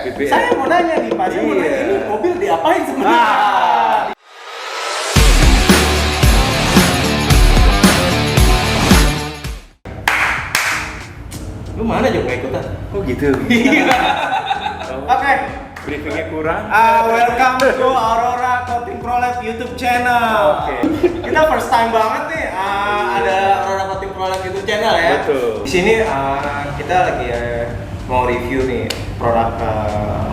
PPF. Saya mau nanya nih Pak, saya mau nanya ini mobil diapain sebenarnya? Lu mana juga nggak ikutan? Oh gitu. Oke. Briefingnya kurang. Welcome to Aurora Coating Pro Lab YouTube channel. Oke. Kita first time banget nih ada Aurora Coating Pro Lab YouTube channel ya. Betul. Di sini kita lagi mau review nih produk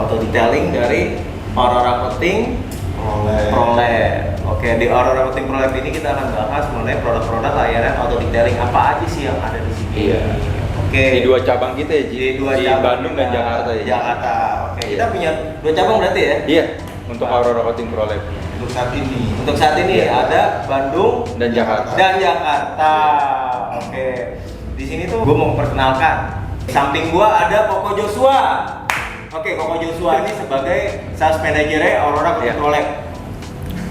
auto detailing dari Aurora Coating Pro Lab. Oke, di Aurora Coating Pro Lab ini kita akan bahas mengenai produk-produk layanan auto detailing apa aja sih yang ada di sini. Iya. Oke. Di dua cabang kita ya, Di dua di cabang Bandung dan kita. Jakarta ya. Jakarta. Oke, Iya. kita punya dua cabang berarti ya? Iya, untuk Aurora Coating Pro Lab. Untuk saat ini. Untuk saat ini Iya. ada Bandung Dan Jakarta. dan Jakarta. Oke. Di sini tuh gue mau memperkenalkan. Samping gua ada Koko Joshua. Oke, Koko Joshua ini sebagai sales manager Aurora Coating Iya. Pro Lab.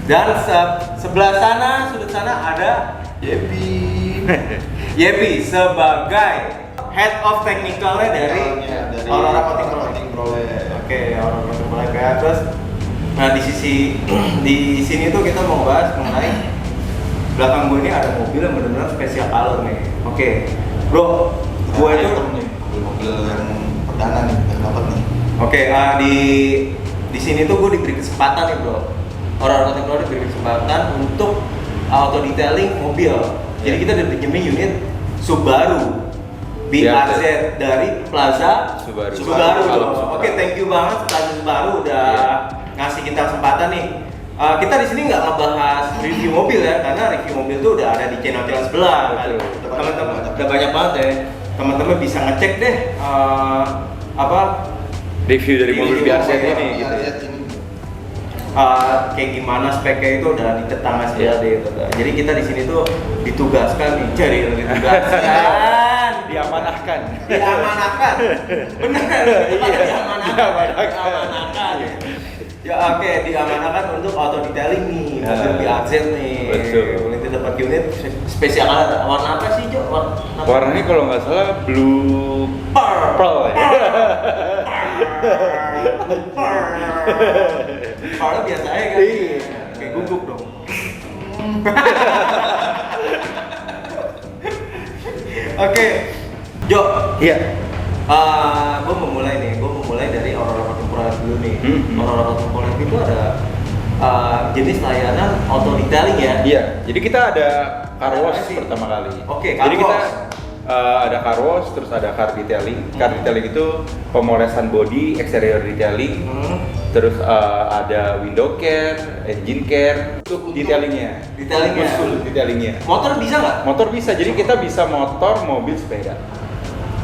Dan sebelah sana, sudut sana ada Yepi sebagai Head of Technical-nya dari Aurora Coating Pro Lab. Oke, Aurora Coating Pro Lab ya. Terus nah di sini tuh kita mau bahas mengenai belakang gue ini ada mobil yang benar-benar spesial color nih. Oke. Bro, gue itu mobil yang perdana nih yang dapat nih. oke, di sini tuh gue diberi kesempatan nih, Bro. Aurora Coating Pro Lab diberi kesempatan untuk auto detailing mobil. Jadi kita dipinjemin unit Subaru BRZ dari Plaza Subaru. Bro. Oke, thank you banget Plaza Subaru udah ngasih kita kesempatan nih. Kita di sini nggak ngebahas review mobil ya, karena review mobil tuh udah ada di channel-channel sebelah. Betul. Teman-teman udah banyak banget ya. Teman-teman bisa ngecek deh apa Review dari mobil Review BRZ mobil ini Iya, gitu ya. lihat ini. kayak gimana speknya itu udah diketangga sebelah deh gitu. Jadi kita di sini tuh ditugaskan nih, ditugaskan, Diamanahkan. diamanahkan, bener, diamanahkan. Ya oke, diamanahkan untuk auto detailing nih, mobil BRZ nih. Betul. Nanti dapat unit spesial warna apa sih Jo? Warnanya kalau nggak salah blue pearl ya. Kalau biasa aja kan? Iya. Kayak gugup dong. Oke, Jo. Iya. Gue mau mulai nih. Gue mau mulai dari Aurora Coating Pro Lab dulu nih. Aurora Coating Pro Lab itu ada jenis layanan auto detailing ya. Iya. Jadi kita ada car Ada wash apa sih? pertama kali. Oke, car Jadi kita wash. ada car wash, terus ada car detailing. Car detailing itu pemolesan body, exterior detailing. Terus ada window care, engine care, untuk detailingnya. Detailingnya. Full detailingnya. Motor bisa nggak? Motor bisa, jadi kita bisa motor, mobil, sepeda.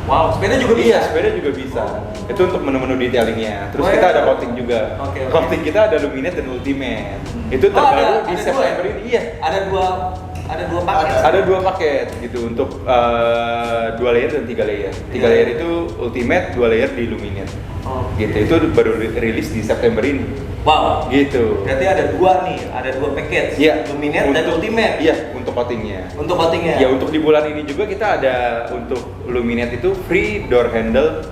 Wow, sepeda juga bisa. Iya, sepeda juga bisa. Itu untuk menu-menu detailingnya. Terus Oh, kita iya. ada coating juga. Oke. Coating kita ada Luminate dan Ultimate. Itu Oh, terbaru ada di dua September ya? ini. Iya. Ada dua paket. Ada 2 paket gitu untuk 2 layer dan 3 layer. 3 Iya. layer itu Ultimate, 2 layer di Luminate. Oh. Gitu. Itu baru rilis di September ini. Wow. Gitu. Berarti ada dua nih, ada dua package. Iya. Luminate dan Ultimate. Iya, untuk coatingnya. Untuk coatingnya. Ya, untuk di bulan ini juga kita ada untuk Luminate itu free door handle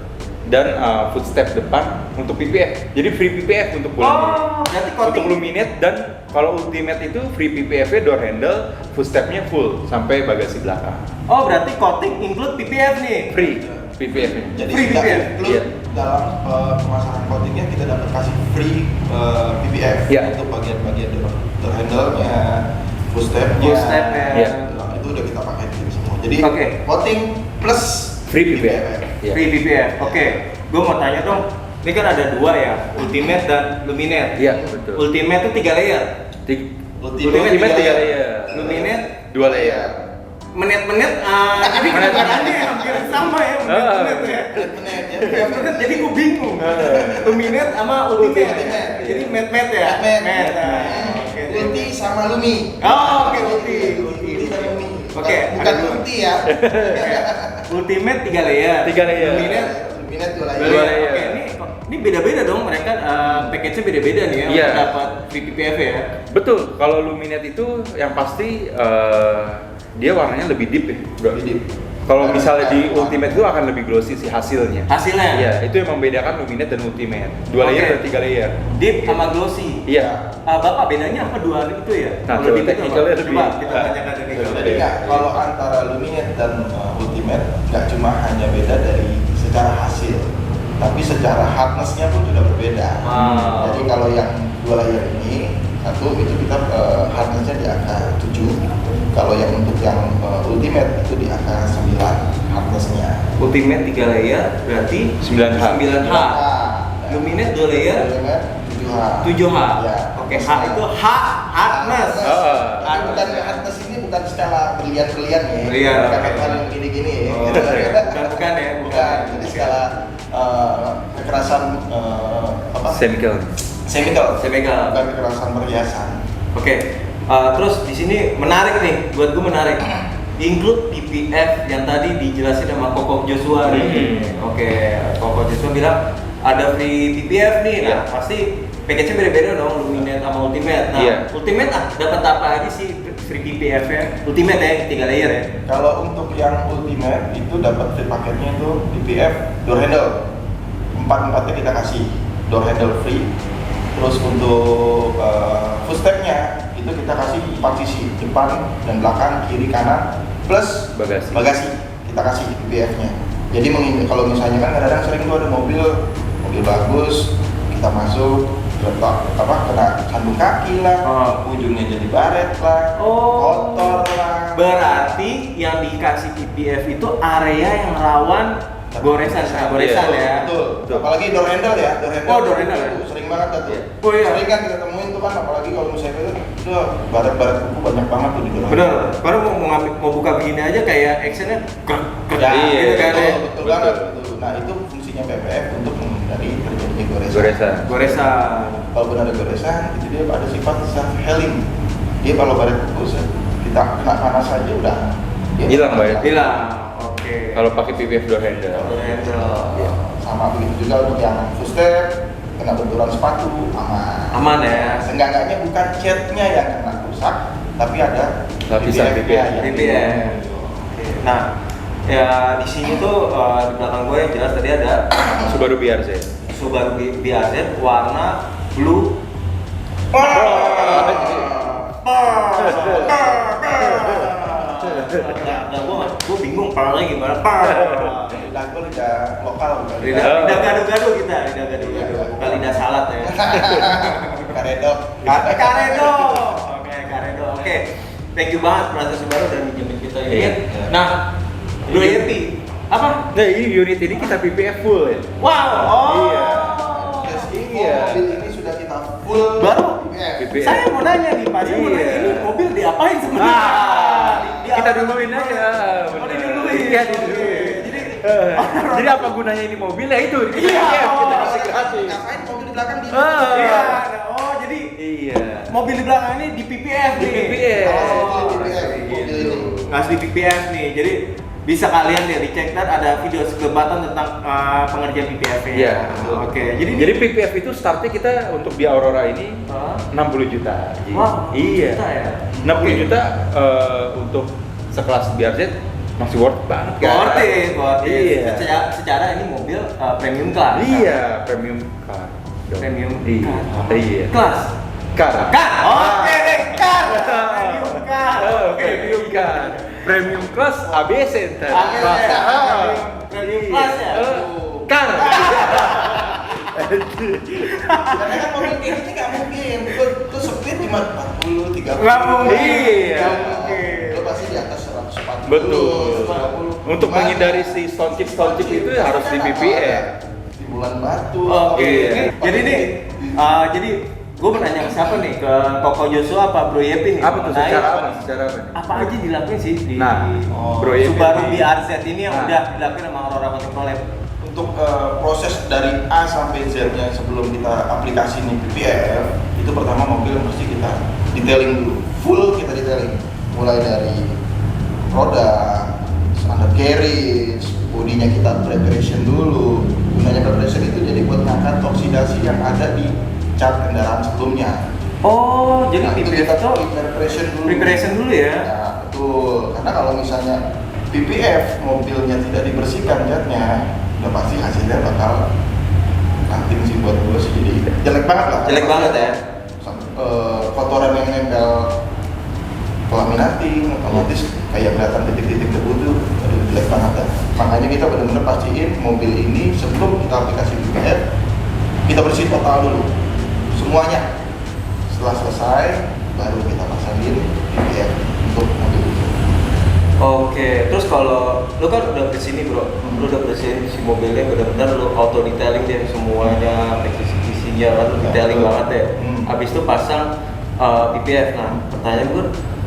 dan footstep depan untuk PPF. Jadi free PPF untuk bulan ini. Berarti coating. Untuk Luminate dan kalau Ultimate itu free PPF-nya door handle, footstep-nya full sampai bagasi belakang. Oh, berarti coating include PPF nih. Free PPF-nya. Jadi Free kita PPF? include Iya. dalam pemasangan coatingnya kita dapat kasih free PPF Iya. untuk bagian-bagian door handle-nya, footstep-nya. Footstep-nya. Iya. Nah, itu udah kita paketin semua. Jadi Oke. coating plus Free PPF. Iya. Free PPF. Oke. Gue mau tanya dong. Ini kan ada dua ya, Ultimate dan Luminate. Iya, betul. Ultimate tuh 3 layer. Ultimate 3 layer. Luminate 2 layer. menit-menit jadi kedengarannya hampir sama ya, menit-menit ya. Menit jadi gue bingung. Luminate sama Ultimate. Jadi matte ya. Matte. Oke. Ulti sama Lumi. Oh, oke, Ulti. Ulti dan Lumi. Oke, Bukan ada dua. Ulti ya. Ultimate 3 layer. 3 layer. Luminate Luminate 2 dua layer. layer. Oke, ini beda-beda dong mereka package-nya beda-beda nih ya Iya. untuk dapat VPPF ya. Betul, kalau Luminate itu yang pasti dia warnanya lebih deep ya, bro. Lebih deep. Kalau misalnya di Ultimate itu akan lebih glossy sih hasilnya. Hasilnya? Iya, itu yang membedakan Luminate dan Ultimate. 2 layer dan 3 layer. Deep sama glossy. Iya. Bapak bedanya apa dua itu ya? Nah, Kalau coba deep itu technicalnya apa? lebih. Coba kita tanyakan technical. Jadi nggak, kalau antara Luminate dan Ultimate nggak cuma hanya beda dari secara hasil, tapi secara hardness-nya pun sudah berbeda. Wow. Jadi kalau yang 2 layer ini, satu itu kita hardness-nya di angka 7. Kalau yang untuk yang Ultimate itu di angka 9 hardness-nya. Ultimate 3 layer berarti 9H. 9H. Luminate 2 layer Luminate 7H. 7H. Ya. Oke, H itu hardness. Tapi bukan hardness ini bukan skala berlian-berlian ya. Berlian. Bukan metal yang gini-gini ya. Oh, bukan ya, Bukan. Jadi skala kekerasan apa? Chemical. Chemical. Chemical. Bukan kekerasan perhiasan. Oke. Terus di sini menarik nih, buat gue menarik. Include PPF yang tadi dijelasin sama Koko Joshua nih. Oke, Koko Joshua bilang ada free PPF nih. Nah, pasti package-nya beda-beda dong, Luminate sama Ultimate. Nah, Ultimate dapat apa aja sih free PPF-nya? Ultimate ya, 3 layer ya. Kalau untuk yang Ultimate itu dapat free paketnya itu PPF door handle. 4-4-nya kita kasih door handle free. Terus untuk footstep-nya itu kita kasih 4 sisi, depan dan belakang, kiri kanan, plus bagasi kita kasih PPF-nya. Jadi kalau misalnya kan kadang-kadang sering tuh ada mobil bagus, kita masuk kena sandung kaki lah, ujungnya jadi baret lah, kotor lah. Berarti yang dikasih PPF itu area yang rawan goresan ya. Betul. Apalagi door handle ya, door handle ya. Sering banget tuh. Oh iya. Sering kan kita temuin tuh kan, apalagi kalau misalnya itu baret-baret kuku banyak banget tuh di door handle. Bener. Karena mau buka begini aja kayak actionnya Ya, gitu kan ya. betul banget. Betul. Nah itu fungsinya PPF untuk menghindari terjadinya Goresan. Kalau benar ada goresan, itu dia ada sifat self healing. Dia kalau baret kuku kita kena panas aja udah hilang baret. Hilang. Oke. Kalau pakai PPF door handle. Ya, sama begitu juga untuk yang footstep, kena benturan sepatu aman ya. Seenggaknya bukan catnya yang kena rusak, tapi ada lapisan PPF. Nah, ya di sini tuh di belakang gue yang jelas tadi ada Subaru BRZ. Subaru BRZ warna blue. Gue bingung paralnya gimana. Lidah gue lidah lokal. Lidah gado-gado kita, lidah gado-gado. Bukan lidah salad ya. Karedo. Oke. Thank you banget Plaza Subaru udah minjemin kita ini. Nah, Blue Yeti apa? Nah, ini unit ini kita PPF full ya. Wow. Iya. Mobil ini sudah kita full Baru PPF. saya mau nanya nih Pak, saya mau nanya ini mobil diapain sebenarnya? Kita duluin aja. Oh, diduluin. Iya, diduluin. Jadi apa gunanya ini mobil ya itu? Iya. Kita kasih gratis. Ngapain mobil di belakang di Iya. Oh, jadi Iya. mobil di belakang ini di PPF Di nih. PPF. Ngasih di PPF nih. Jadi bisa kalian lihat di cek ada video sekelebatan tentang pengerjaan PPF-nya. Iya. Oke. Jadi PPF itu startnya kita untuk di Aurora ini 60 juta. Wow. Iya. Juta ya. 60 juta untuk sekelas BRZ masih worth banget kan? Worth it. Iya. Secara ini mobil premium class. Iya, premium car. Premium Iya. car. Iya. Kelas. Car. Oke deh, car. Premium car. Premium car. Premium class ABC ntar. Premium class ya. Car. Karena kan mobil kayak gini nggak mungkin. Lu speed cuma 40, 30. Nggak mungkin. Iya. Nggak mungkin. Lu pasti di atas 140. Betul. 150. Untuk menghindari si stone chip itu harus di PPF. Di bulan batu. Oke. Iya. Jadi nih, jadi gue mau nanya ke siapa nih? Ke Koko Joshua apa Bro Yepi nih? Apa tuh Mengenai secara apa? Secara apa? apa aja dilakuin sih di Bro Yepi Subaru ini. BRZ ini yang udah dilakuin sama Aurora Control. Untuk proses dari A sampai Z-nya sebelum kita aplikasi nih PPF, itu pertama mobil mesti kita detailing dulu. Full kita detailing. Mulai dari roda, undercarriage, bodinya kita preparation dulu. Gunanya preparation itu jadi buat ngangkat oksidasi yang ada di cat kendaraan sebelumnya. Oh, jadi Nah, itu PPF kita itu preparation dulu. preparation dulu ya? Ya, betul. Karena kalau misalnya PPF mobilnya tidak dibersihkan catnya, udah pasti hasilnya bakal kanting sih buat gue sih, jadi jelek banget lah. Jelek banget ya. Kotoran yang nempel ke laminating otomatis kayak kelihatan titik-titik debu tuh, aduh jelek banget dah. Makanya kita benar-benar pastiin mobil ini sebelum kita aplikasi PPF kita bersihin total dulu semuanya. Setelah selesai baru kita pasangin PPF untuk mobil itu. Oke, terus kalau lu kan udah kesini bro, lu udah bersihin si mobilnya benar-benar lu auto detailing deh semuanya, sisi-sisinya kan lu detailing banget deh. Habis itu pasang PPF. Nah, pertanyaan gue,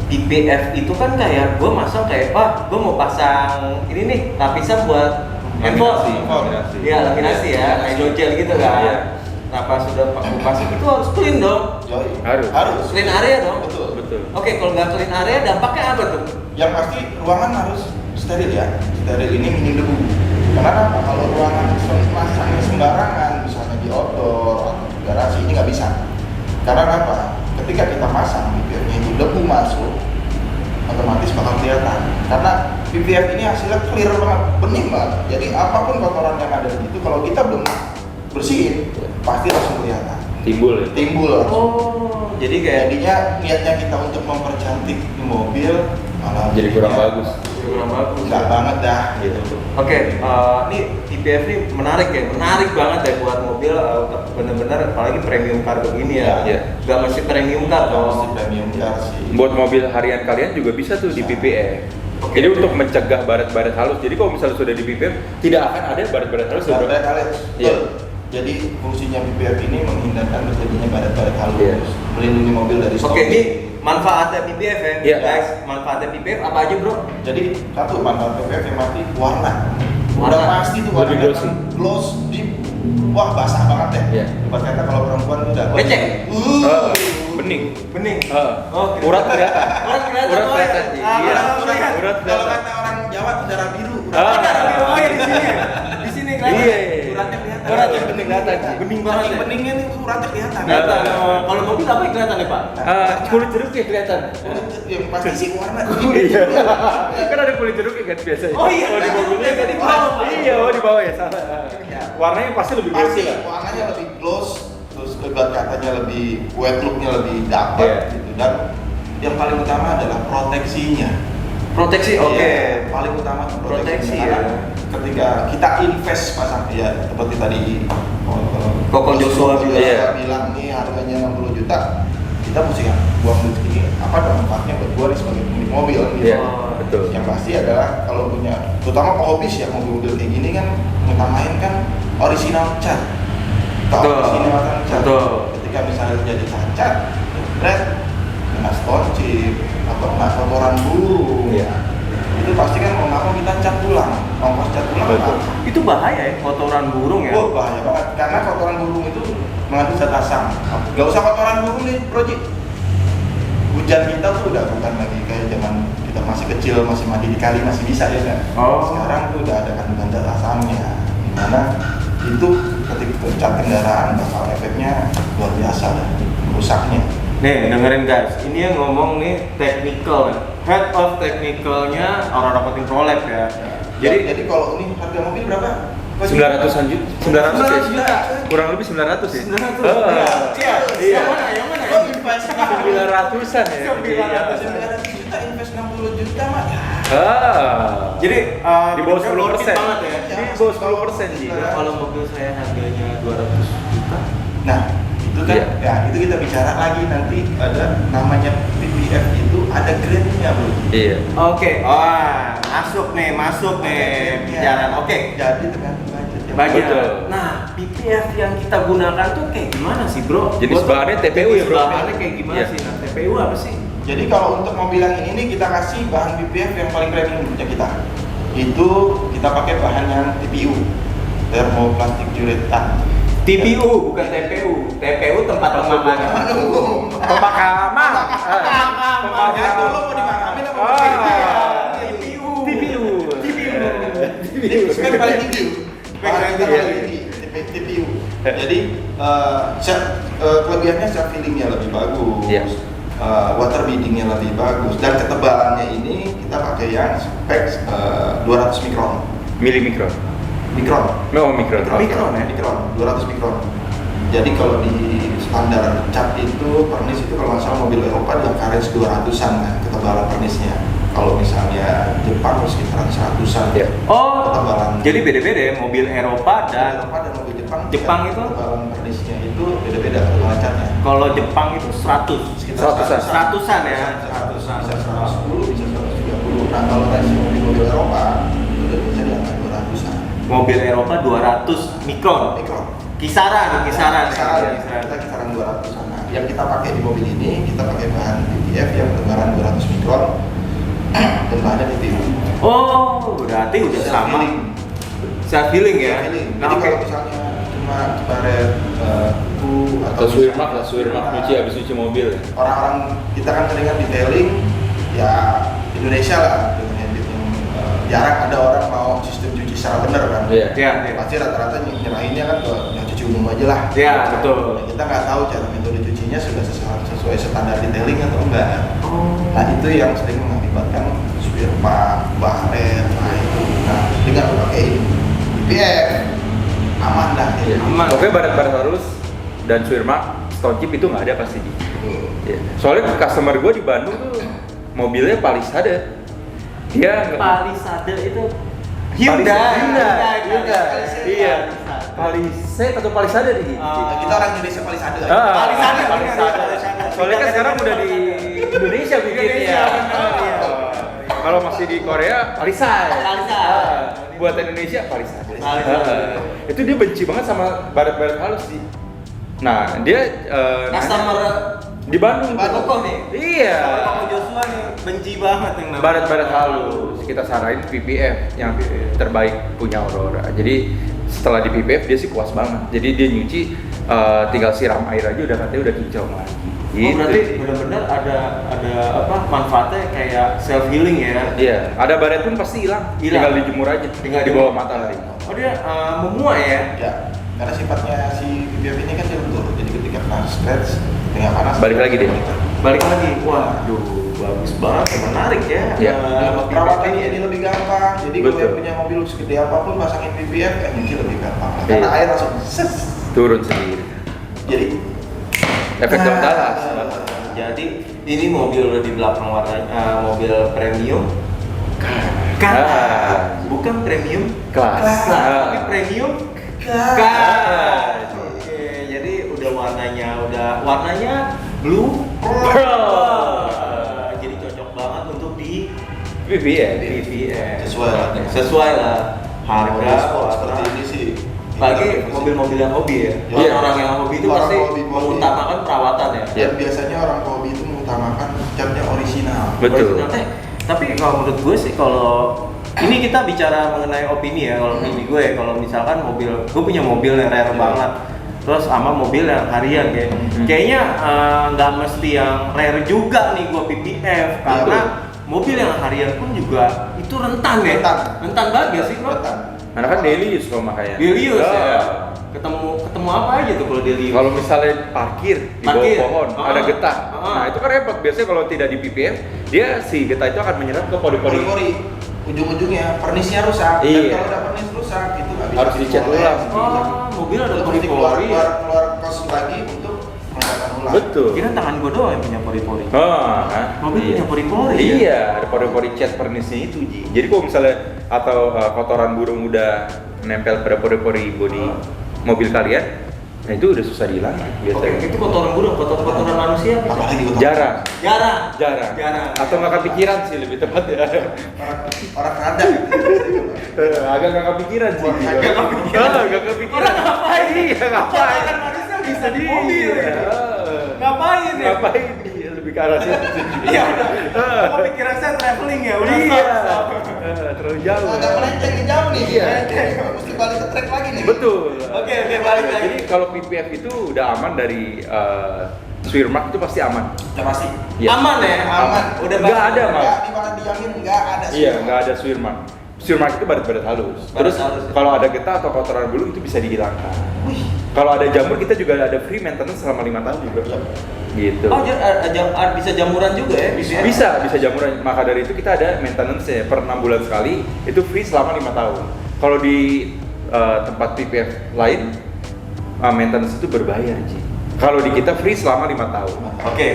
PPF itu kan kayak gue masang kayak, wah gue mau pasang ini nih lapisan buat handphone. Laminasi. Iya, laminasi ya, kayak gel gitu kan. Iya. Nah, pas sudah pasang itu harus clean dong. Harus. Clean area dong. Betul. Oke, kalau nggak clean area dampaknya apa tuh? Yang pasti ruangan harus steril ya. Steril ini minim debu. Kenapa? Kalau ruangan masangnya sembarangan, misalnya di outdoor atau di garasi, ini nggak bisa. Karena apa? Ketika kita pasang PPF-nya itu debu masuk, otomatis bakal kelihatan. Karena PPF ini hasilnya clear banget, bening banget. Jadi apapun kotoran yang ada di situ, kalau kita belum bersihin, pasti langsung kelihatan. Timbul ya. Timbul. Oh, jadi kayak Jadinya niatnya kita untuk mempercantik di mobil malah Jadi kurang bagus. kurang bagus. Enggak banget dah gitu. Oke, ini PPF ini menarik banget ya buat mobil, bener-bener apalagi premium car begini ya. Iya. Gak mesti premium car Kalau dong. si premium car sih. Buat mobil harian kalian juga bisa tuh di PPF. Oke. Jadi untuk mencegah baret-baret halus. Jadi kalau misalnya sudah di PPF, tidak akan ada baret-baret halus. Baret halus. Iya. Jadi fungsinya PPF ini menghindarkan terjadinya baret-baret halus, Iya. melindungi mobil dari Oke, stopping. ini manfaatnya PPF ya, Iya. guys. Manfaatnya PPF apa aja bro? Jadi satu manfaat PPF yang pasti warna. Warna. Udah pasti tuh warna Lebih glossy. gloss deep. Wah basah banget deh. Iya. Ibarat kata kalau perempuan tuh udah Becek. Bening. Bening. Urat kelihatan. Urat kelihatan. Urat kelihatan. Iya. Urat Urat Kalau kelihatan. kata orang Jawa darah biru. Oh iya di sini. Di sini kelihatan. Iya. Uratnya kelihatan. Uratnya bening kelihatan. Bening banget ya. Beningnya nih uratnya kelihatan. Kelihatan. Kalau mobil apa yang kelihatan ya pak? Kulit jeruknya kelihatan. Yang pasti sih warna. Iya. Kan ada kulit jeruknya kan biasanya. Oh iya. Kalau di mobilnya kan di bawah, Pak. Iya, oh di bawah ya salah. Warnanya pasti lebih glossy Pasti lah. warnanya lebih gloss, terus ibarat katanya lebih wet looknya lebih dapat Iya. gitu. Dan yang paling utama adalah proteksinya. Proteksi, oke. Iya, paling utama tuh Proteksi, proteksinya. ya. Karena ketika kita invest pasang ya seperti tadi Koko Joshua juga Iya. bilang nih harganya 60 juta, kita mesti buang duit segini apa dong manfaatnya buat gua nih sebagai pemilik mobil gitu. Iya, betul. Yang pasti adalah kalau punya, terutama pehobis ya mobil-mobil kayak gini kan ngutamain kan original cat. Betul. Original cat. Betul. Ketika misalnya jadi cacat, red, kena stone chip atau kena kotoran burung, Iya. itu pasti kan mau nggak mau kita cat ulang, ongkos cat ulang. Betul. apa? Itu bahaya ya, kotoran burung ya. Wah bahaya banget, karena kotoran burung itu mengandung zat asam. Gak usah kotoran burung nih, Proji. Hujan kita tuh udah bukan lagi kayak zaman kita masih kecil, masih mandi di kali masih bisa ya kan. Oh. Sekarang tuh udah ada kandungan zat asamnya, dimana itu ketika cat kendaraan bakal efeknya luar biasa dan rusaknya. Nih dengerin guys, ini yang ngomong nih technical, head of technicalnya Aurora Coating Pro Lab ya. Jadi kalau ini harga mobil berapa? 900-an juta. 900 ya? 900 juta. Kurang lebih 900 ya? 900. Iya. Iya. Yang mana? Oh, invest 900-an ya? 900 juta, invest 60 juta mah. Jadi Di bawah 10%. worth it banget ya. Di bawah 10% sih. Iya. Kalau mobil saya harganya 200 juta. Nah, itu kan, Iya. ya itu kita bicara lagi nanti ada namanya PPF itu ada grade-nya bro. Iya. Oke, wah masuk nih bicara. Oke, Jadi tergantung budget. ya. budget. Betul. Nah, PPF yang kita gunakan tuh kayak gimana sih bro? Jenis Gua tuh- bahannya TPU ya, bro? Bahannya kayak gimana Iya. sih? Nah, TPU apa sih? Jadi kalau untuk mobil yang ini kita kasih bahan PPF yang paling premium punya kita. Itu kita pakai bahan yang TPU, thermoplastic urethan. TPU bukan TPU. TPU tempat pemakaman. Pemakaman. Ya itu lo mau dimakamin apa mau TPU. TPU. Ini spek paling tinggi. Spek paling tinggi Iya. ini TPU. Jadi kelebihannya self feelingnya lebih bagus. Iya. water beadingnya lebih bagus, dan ketebalannya ini kita pakai yang spek 200 mikron. Milimikron. Mikron. Oh, mikron. Oke. Mikron ya? Mikron, 200 mikron. Jadi kalau di standar cat itu pernis itu kalau nggak salah mobil Eropa di angka range 200-an kan ketebalan pernisnya. Kalau misalnya Jepang sekitar 100-an. Iya. Oh, Ketebalan. jadi beda-beda ya mobil Eropa dan Eropa dan mobil Jepang. Jepang itu? ketebalan pernisnya itu beda-beda ketebalan catnya. kalau Jepang itu 100. Sekitar 100-an. 100-an ya. Bisa 110, bisa 130. Nah kalau range mobil Eropa itu udah bisa di angka 200-an. Mobil Eropa 200 mikron. Mikron. Kisaran. Kisaran Ya. kita kisaran 200-an. Nah, yang kita pakai di mobil ini kita pakai bahan PPF yang ketebalan 200 mikron dan bahannya PPF. Oh, berarti udah sama. Self healing ya. Jadi Nah, oke. kalau misalnya cuma karet kuku Atau swirmak lah, swirmak nyuci habis nyuci mobil. orang-orang kita kan seringan detailing ya Indonesia lah yang jarang ada orang mau sistem cuci secara benar kan. Iya. Ya, ya. Pasti rata-rata nyerahinnya kan ke yang cuci umum aja lah. Ya, betul. Nah, kita nggak tahu cara metode cucinya sudah sesuai standar detailing atau enggak. Oh. Nah itu yang sering mengakibatkan swirmak, baret, nah itu. Nah dengan memakai PPF aman dah. Iya. Aman. Oke, baret-baret halus dan swirmak, stone chip itu nggak ada pasti. Iya. Soalnya customer gue di Bandung tuh mobilnya Palisade. Dia Palisade itu Hyundai. Hyundai. Iya. Palisade atau Palisade nih? Nah, kita orang Indonesia paling sadar. Palisade. Soalnya kan sekarang udah di Indonesia bikinnya. Indonesia. Kalau masih di Korea, Palisade. Palisade. Buat Indonesia, Palisade. Palisade. Itu dia benci banget sama baret-baret halus sih. Nah, dia Customer di Bandung. Bandung kok nih. Iya. Kalau Joshua nih benci banget yang namanya Baret-baret halus. Kita saranin PPF yang terbaik punya Aurora. Jadi setelah di PPF dia sih puas banget. Jadi dia nyuci tinggal siram air aja udah katanya udah kinclong lagi. Oh, berarti benar-benar ada apa manfaatnya kayak self healing ya? Iya, ada baret pun pasti hilang. Hilang. Tinggal dijemur aja, Tinggal di bawah dijemur. matahari. Oh dia menguap ya? Ya, karena sifatnya si PPF ini kan dia lentur. Jadi ketika kena scratch, ketika panas Balik lagi deh. Balik lagi, waduh bagus banget, menarik ya. Iya. Perawatannya ini lebih gampang. Jadi kalau Betul. yang punya mobil segede apapun pasangin PPF, nyuci lebih gampang. Iya. Karena air langsung ses. Turun sendiri. Jadi Efek jam Dallas. Jadi ini mobil udah di belakang warna mobil premium. Ah. Bukan premium Kelas. tapi premium Gas. Oke, jadi udah warnanya blue Pearl. jadi cocok banget untuk di PPF. VVS. Sesuai lah. Lah. Harga Mobil sport warna. seperti ini sih. Bagi mobil-mobil yang hobi ya. Iya. Orang yang hobi itu Orang pasti hobi. mengutamakan perawatan ya. Dan biasanya orang hobi itu mengutamakan catnya orisinal. Betul. Original. Tapi kalau menurut gue sih kalau ini kita bicara mengenai opini ya, kalau opini gue kalau misalkan gue punya mobil yang rare banget, terus sama mobil yang harian kayaknya nggak mesti yang rare juga nih gue PPF karena mobil yang harian pun juga itu rentan ya, rentan banget gak sih bro? Rentan. Karena kan daily use kalau makanya. Daily use Ya. ya. Ketemu apa aja tuh kalau daily use? Kalau misalnya parkir di bawah Parkir. pohon, ada getah. Ah. Nah, itu kan repot. Biasanya kalau tidak di PPF, dia si getah itu akan menyerap ke pori-pori. Pori-pori ujung-ujungnya pernisnya rusak. Iya. Dan kalau udah pernis rusak itu nggak bisa Harus dicat dioleh. ulang. Oh, mobil ada Itu mesti pori-pori. keluar kos lagi untuk mengatasi ulang. Betul. Kira tangan gue doang yang punya pori-pori. Oh, kan? Mobil punya pori-pori ya? Iya, ada pori-pori cat pernisnya itu, Ji. Jadi kalau misalnya atau kotoran burung udah nempel pada pori-pori bodi mobil kalian, nah itu udah susah dihilangin Oke, biasanya. itu kotoran burung, kotoran manusia. Apalagi kotor. Jarang. Jarang. Atau nggak kepikiran sih lebih tepat ya. Orang rada. Agak nggak kepikiran sih. Nggak kepikiran. Nggak kepikiran. Orang ngapain? Iya, ngapain? Kotoran manusia bisa di mobil. Iya. Ngapain ya? Ngapain? Iya, lebih ke arah situ. Iya udah. Kok pikiran saya traveling ya? Udah Iya. stop. Terlalu jauh. Agak melenceng nih jauh nih. Iya. Mesti balik ke track lagi nih. Betul. Oke, balik lagi. Jadi kalau PPF itu udah aman dari swirmak itu pasti aman. Ya pasti. Iya. Aman ya? Aman. Udah Nggak pasti. ada, Mal. Nggak dimana dijamin nggak ada. Iya, nggak ada swirmak. Swirmak itu baret-baret halus. Baret Terus halus, ya. kalau ada getah atau kotoran bulu itu bisa dihilangkan. Wih, Kalau ada jamur kita juga ada free maintenance selama 5 tahun juga. Gitu. Oh, bisa jamuran juga ya? Bisa jamuran. Maka dari itu kita ada maintenance-nya per 6 bulan sekali, itu free selama 5 tahun. Kalau di tempat PPF lain, maintenance itu berbayar, Ji. Kalau di kita free selama 5 tahun. Oke.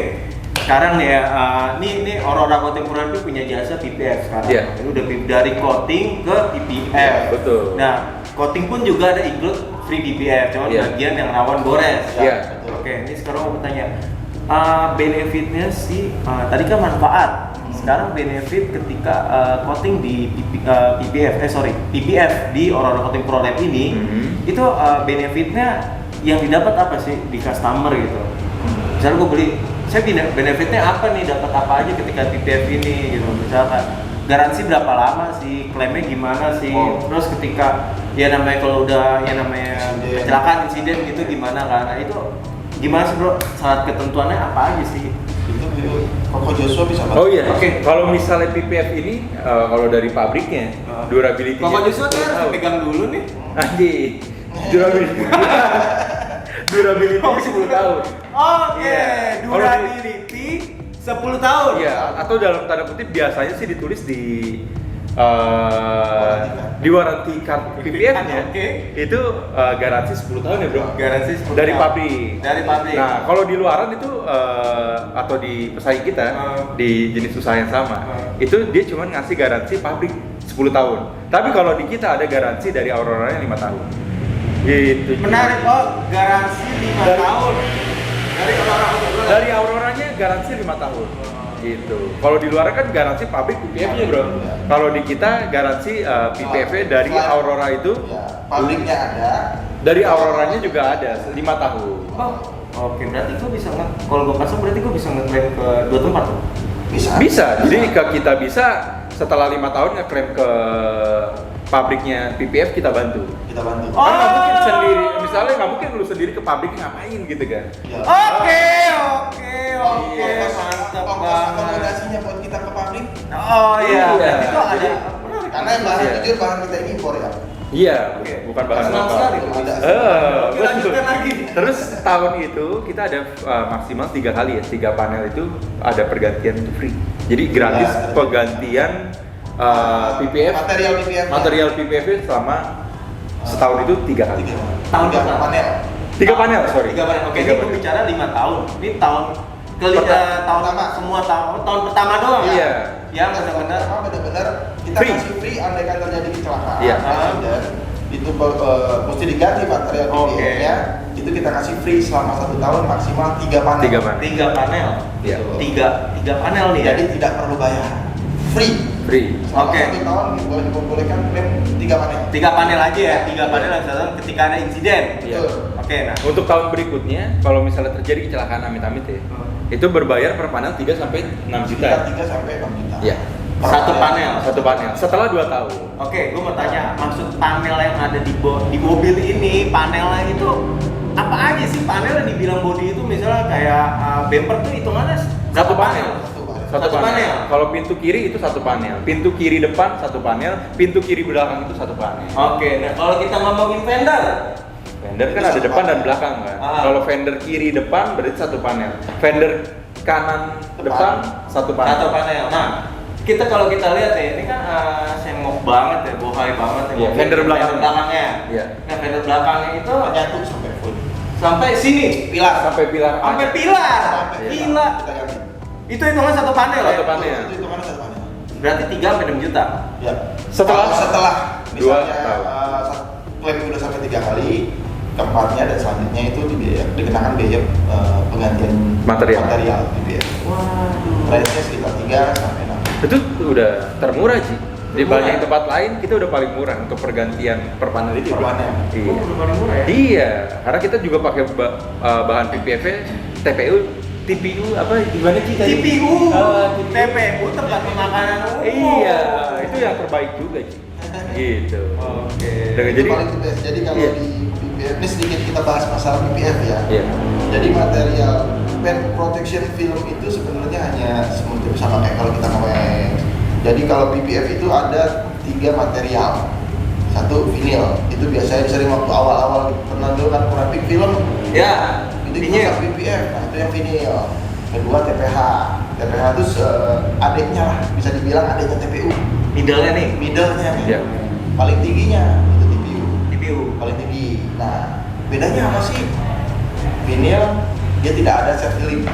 Sekarang nih ya, ini Aurora Coating Product punya jasa PPF sekarang. Iya. Ini udah dari coating ke PPF. Betul. Nah, coating pun juga ada include free PPF, cuma bagian yang rawan gores. Iya. Oke, ini sekarang mau bertanya, benefitnya sih, tadi kan manfaat. Sekarang benefit ketika coating di PPF di Aurora Coating Pro Lab ini, itu benefitnya yang didapat apa sih di customer gitu? Misalnya gue beli, saya benefitnya apa nih, dapat apa aja ketika PPF ini gitu, misalkan garansi berapa lama sih, klaimnya gimana sih, terus ketika ya namanya kalau udah ya namanya kecelakaan insiden gitu gimana kan, nah itu gimana sih bro, syarat ketentuannya apa aja sih? Itu Koko Joshua bisa bantu. Oh iya, kalau misalnya PPF ini kalau dari pabriknya durability. Koko Joshua tuh harus pegang dulu nih. Anjir, durability 10 tahun. Oke, durability 10 tahun. Iya, atau dalam tanda kutip biasanya sih ditulis di waranti card PPF-nya. Itu garansi 10 tahun ya, Bro. Garansi 10 dari tahun. pabrik. Nah, kalau di luaran itu atau di pesaing kita di jenis usaha yang sama, itu dia cuma ngasih garansi pabrik 10 tahun. Tapi kalau di kita ada garansi dari Aurora-nya 5 tahun. Gitu. Menarik, garansi 5 tahun. Dari Aurora-nya garansi 5 tahun. Gitu. Kalau di luar kan garansi pabrik PPF-nya, Bro. Kalau di kita garansi PPF-nya dari Aurora itu pabriknya ada. Dari Aurora-nya juga ada 5 tahun. Oke, berarti gue bisa kalau gue pasang berarti gue bisa ngeklaim ke 2 tempat tuh? Bisa. Jadi ke kita bisa setelah 5 tahun ngeklaim ke pabriknya PPF kita bantu. Kan nggak mungkin sendiri, misalnya nggak mungkin lu sendiri ke pabrik ngapain gitu kan? Oke, mantap banget. Akomodasinya buat kita ke pabrik. Oh iya, itu ada. Karena bahan jujur bahan kita ini impor ya. Iya, bukan bahan lokal. Betul. Lagi. Terus tahun itu kita ada maksimal 3 kali ya, 3 panel itu ada pergantian itu free. Jadi gratis pergantian PPF, material PPF selama setahun itu 3 kali. Tahun panel. 3 panel, sorry. 3 panel. Oke, ini gue bicara 5 tahun. Ini tahun tahun pertama, semua tahun pertama doang. Iya. Yang benar-benar kita kasih free andai kan terjadi kecelakaan. Iya. Itu mesti diganti material PPF-nya. Itu kita kasih free selama 1 tahun maksimal 3 panel. 3 panel. Iya. 3 panel nih ya. Jadi tidak perlu bayar. Free. Selama 1 tahun dibolehkan klaim 3 panel. 3 panel aja ya. 3 panel ketika ada insiden. Iya. Oke, nah. Untuk tahun berikutnya, kalau misalnya terjadi kecelakaan amit-amit ya, itu berbayar per panel 3 sampai 6 juta. 3 sampai 6 juta. Iya. Satu panel. Setelah 2 tahun. Oke, gue mau tanya, maksud panel yang ada di mobil ini, panelnya itu apa aja sih panel yang dibilang body itu, misalnya kayak bumper tuh hitungannya Satu panel. Kalau pintu kiri itu 1 panel, pintu kiri depan 1 panel, pintu kiri belakang itu 1 panel. Oke, nah kalau kita ngomongin fender kan ada depan dan belakang kan. Kalau fender kiri depan berarti 1 panel. Fender kanan depan 1 panel. 1 panel. Nah, kalau kita lihat ya, ini kan semok banget ya, bohai banget ya. Iya, fender belakangnya. Iya. Nah, fender belakangnya itu nyatu sampai full. Sampai sini, sampai pilar. Gila. Itu hitungan 1 panel ya? 1 panel. Itu hitungannya 1 panel. Berarti 3 sampai 6 juta. Ya. Setelah misalnya klaim udah sampai 3 kali, keempatnya dan selanjutnya itu dikenakan biaya penggantian material PPF. Waduh. Price-nya sekitar 3 sampai 6. Itu udah termurah sih. Di banyak tempat lain kita udah paling murah untuk pergantian per panel itu. Per panel. Iya. Udah paling murah ya? Iya, karena kita juga pakai bahan PPF TPU, TPU apa gimana sih tadi? TPU, TPU tempat pemakanan umum. Iya, itu yang terbaik juga sih. Gitu. Oke. Jadi paling the best. Jadi kalau di PPF ini sedikit kita bahas masalah PPF ya. Iya. Jadi material paint protection film itu sebenarnya hanya seperti sama kayak kalau kita ngomongin. Jadi kalau PPF itu ada 3 material. Satu vinyl, itu biasanya sering waktu awal-awal pernah dulu kan grafik film. Ya, Itu vinyl. bisa BPF, nah itu yang vinyl. Kedua TPH. TPH itu adiknya lah, bisa dibilang adiknya TPU. Middle-nya nih. Middle-nya nih. Iya. Paling tingginya itu TPU. TPU. Paling tinggi. Nah, bedanya apa sih? Vinyl dia tidak ada set healing,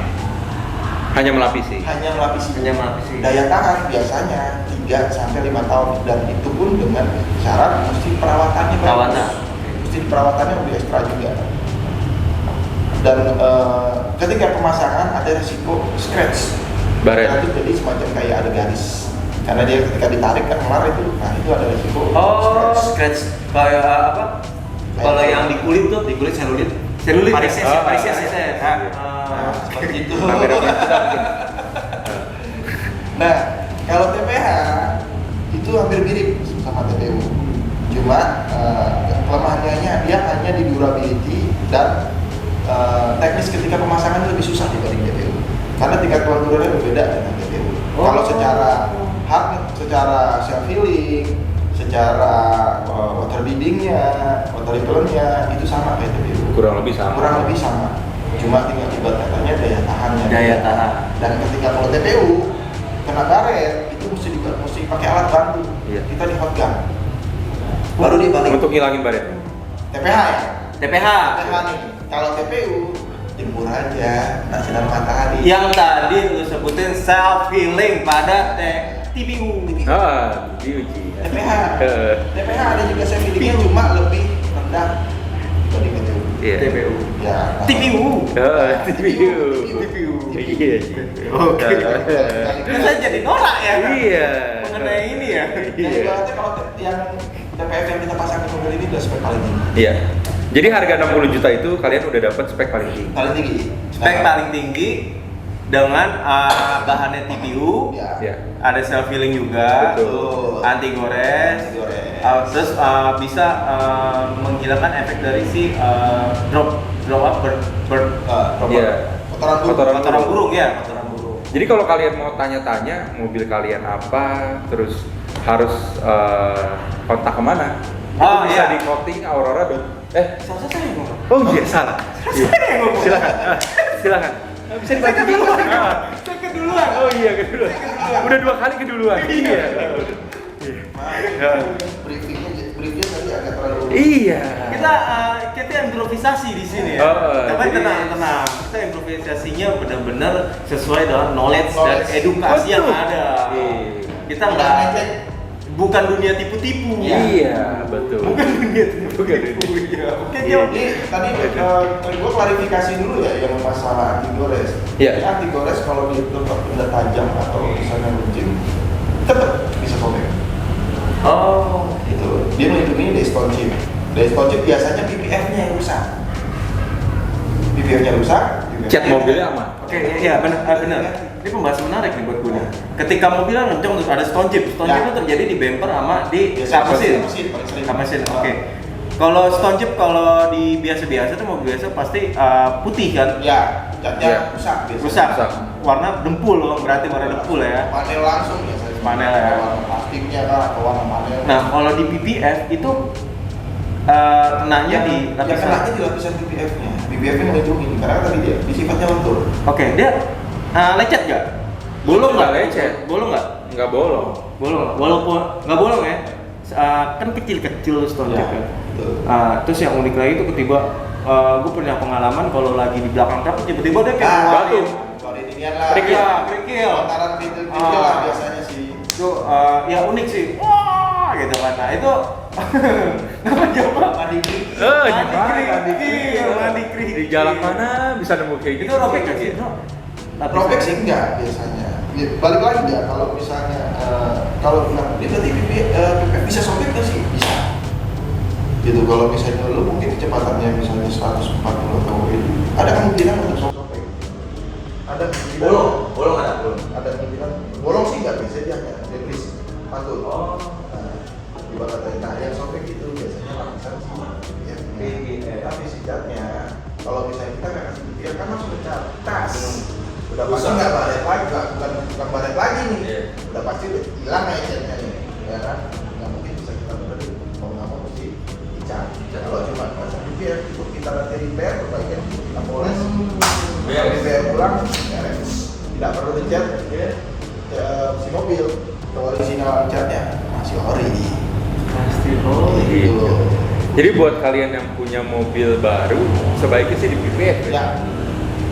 Hanya melapisi. hanya melapisi. Hanya melapisi. Daya tahan biasanya 3 sampai 5 tahun dan itu pun dengan syarat mesti perawatannya bagus. Perawatan. Mesti perawatannya lebih ekstra juga. Dan ketika pemasangan ada risiko scratch. Baret. Nah, itu jadi semacam kayak ada garis. Karena dia ketika ditarik kan kelar itu, nah itu ada risiko Oh, scratch. scratch kayak apa? Kalau yang di kulit tuh, di kulit selulit. Selulit. Varises, ya? varises, Varises, ya. Nah, seperti itu. Kamera kita mungkin. Nah, kalau TPH itu hampir mirip sama TPU. Cuma kelemahannya dia hanya di durability dan teknis ketika pemasangan lebih susah dibanding TPU. Karena tingkat kelenturannya berbeda dengan TPU. Oh. Kalau secara hard, secara self healing, secara water beadingnya, water repellentnya itu sama kayak TPU. Kurang lebih sama. Kurang lebih sama. Cuma tinggal ibarat katanya daya tahannya. Daya tahan. Dan ketika kalau TPU kena karet itu mesti pakai alat bantu. Iya. Kita di hot gun. Baru dibalik. Untuk ngilangin baret. TPH ya. TPH. TPH nih. Kalau TPU jemur aja, kena sinar matahari. Yang tadi lu sebutin self healing pada TPU. Diuji. TPH. TPH ada juga saya milihnya cuma lebih rendah dibanding TPU. Iya. TPU. Ya. nah, TPU. TPU. TPU. Iya. Oke. Kita jadi norak ya. Iya. Mengenai ini ya. Jadi Iya. ibaratnya kalau yang TPF yang kita pasang di mobil ini udah spek paling tinggi. Iya. Jadi harga 60 juta itu kalian udah dapat spek paling tinggi. Paling tinggi. Spek paling tinggi dengan bahannya TPU. Ya. Iya. Ada self healing juga. Betul. Anti gores. Terus bisa menghilangkan efek dari si drop up bird Iya. kotoran burung ya, kotoran burung. Jadi kalau kalian mau tanya-tanya mobil kalian apa, terus harus kontak kemana? Oh, Itu bisa iya. di coating Aurora. Salah saya yang ngomong. Oh iya salah. Iya. Saya yang ngomong. Silakan. Silakan. Bisa dibantu dulu. Saya keduluan. Oh iya keduluan. Udah 2 kali keduluan. Iya. Briefnya tadi agak terlalu. Iya. Kita improvisasi di sini ya. Tapi jadi- tenang. Kita improvisasinya benar-benar sesuai dengan knowledge dan Knowledge. edukasi yang Betul. ada. Iya. Kita nggak bukan dunia tipu-tipu. Iya, betul. Bukan dunia tipu-tipu. Iya. Oke, Iya. Jo. Ini tadi gue klarifikasi dulu ya yang masalah anti gores. Iya. Jadi anti gores kalau di tempat benda tajam atau misalnya runcing tetap bisa sobek. Oh. Itu dia melindungi dari stone chip. Dari stone chip biasanya PPF-nya yang rusak. PPF-nya rusak. Cat mobilnya aman. Oke, iya benar. Ini pembahasan menarik nih buat gue nih. Ketika mobilnya ngencong terus ada stone chip. Stone chip Ya. itu terjadi di bumper sama di Biasanya kap mesin. paling sering. Kap mesin. Oke. Kalau stone chip kalau di biasa-biasa tuh mobil biasa pasti putih kan? Ya, catnya Iya. rusak biasanya. Rusak. Rusak. Warna dempul loh, berarti warna dempul ya. Panel langsung ya. Panel ya. Warna plastiknya kan atau warna panel. Nah, kalau di BPF itu kenanya di yang lapisan. kenanya di lapisan PPF-nya. PPF-nya melindungi karena tadi dia di sifatnya lentur. Oke, dia lecet nggak? Bolong Nggak nggak? lecet. Bolong nggak? Nggak bolong. Bolong. Walaupun nggak bolong ya. Kan kecil-kecil stone chip Ya, ya. betul. Terus yang unik lagi itu ketiba gue pernah pengalaman kalau lagi di belakang truk tiba-tiba dia kayak Ah, ngeluarin. batu. Keluarin inian lah. Kerikil. Ya, kerikil. Lontaran kerikil lah biasanya sih. Itu ya unik sih. Wah, gitu kan. Nah, itu apa coba? Mandi kerikil. Mandi kerikil, mandi kerikil. Di jalan mana bisa nemu kayak gitu? Itu robek nggak sih? Robek sih enggak biasanya. Ya, balik lagi ya kalau misalnya kalau bilang dia berarti PPF bisa sobek nggak sih? Bisa. Gitu kalau misalnya lu mungkin kecepatannya misalnya 140 atau itu ada kemungkinan untuk sobek. Ada kemungkinan. bolong ada bolong. Ada kemungkinan. Bolong sih nggak biasanya dia hanya debris patut. Oh. Nah, ibaratnya nah yang sobek itu biasanya lapisan sih. Ya, tapi si catnya kalau misalnya kita nggak kasih BPF kan langsung cat tas. Udah pasti Rusak. nggak baret lagi, bukan baret lagi nih. Iya. Udah pasti hilang aja catnya nih, ya kan? Nggak mungkin bisa kita benerin. Mau nggak mau Kalau cuma pasang BPF itu kita nanti repair, perbaikan kita poles. BPF pulang, beres. Tidak perlu dicat si mobil. Kalau original catnya masih ori. Pasti Gitu. Jadi buat kalian yang punya mobil baru, sebaiknya sih di BPF ya? Ya,